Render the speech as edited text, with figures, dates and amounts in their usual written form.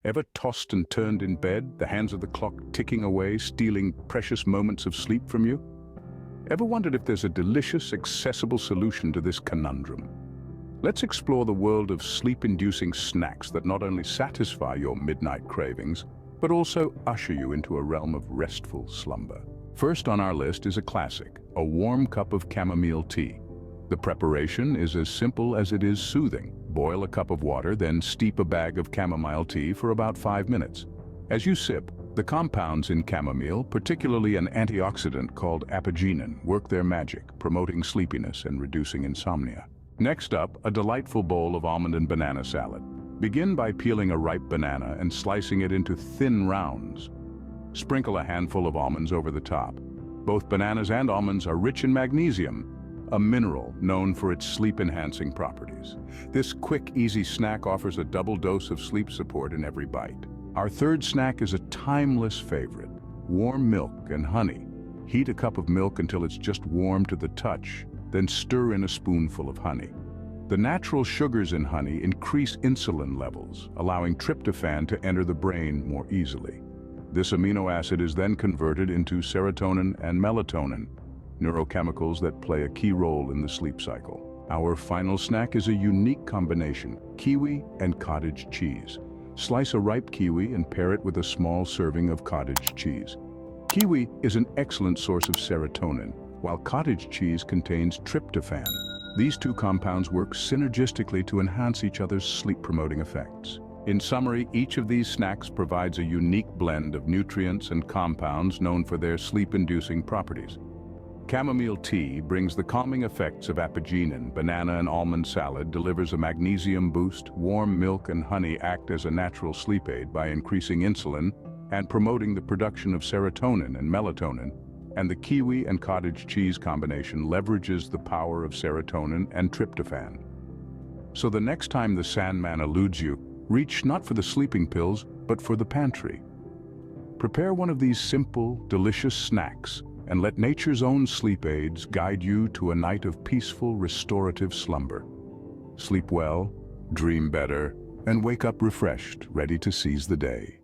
Ever tossed and turned in bed, the hands of the clock ticking away, stealing precious moments of sleep from you? Ever wondered if there's a delicious, accessible solution to this conundrum? Let's explore the world of sleep-inducing snacks that not only satisfy your midnight cravings, but also usher you into a realm of restful slumber. First on our list is a classic, a warm cup of chamomile tea. The preparation is as simple as it is soothing. Boil a cup of water, then steep a bag of chamomile tea for about 5 minutes. As you sip, the compounds in chamomile, particularly an antioxidant called apigenin, work their magic, promoting sleepiness and reducing insomnia. Next up, a delightful bowl of almond and banana salad. Begin by peeling a ripe banana and slicing it into thin rounds. Sprinkle a handful of almonds over the top. Both bananas and almonds are rich in magnesium, a mineral known for its sleep-enhancing properties. This quick, easy snack offers a double dose of sleep support in every bite. Our third snack is a timeless favorite, warm milk and honey. Heat a cup of milk until it's just warm to the touch, then stir in a spoonful of honey. The natural sugars in honey increase insulin levels, allowing tryptophan to enter the brain more easily. This amino acid is then converted into serotonin and melatonin, neurochemicals that play a key role in the sleep cycle. Our final snack is a unique combination, kiwi and cottage cheese. Slice a ripe kiwi and pair it with a small serving of cottage cheese. Kiwi is an excellent source of serotonin, while cottage cheese contains tryptophan. These two compounds work synergistically to enhance each other's sleep-promoting effects. In summary, each of these snacks provides a unique blend of nutrients and compounds known for their sleep-inducing properties. Chamomile tea brings the calming effects of apigenin. Banana and almond salad delivers a magnesium boost. Warm milk and honey act as a natural sleep aid by increasing insulin and promoting the production of serotonin and melatonin. And the kiwi and cottage cheese combination leverages the power of serotonin and tryptophan. So the next time the Sandman eludes you, reach not for the sleeping pills, but for the pantry. Prepare one of these simple, delicious snacks and let nature's own sleep aids guide you to a night of peaceful, restorative slumber. Sleep well, dream better, and wake up refreshed, ready to seize the day.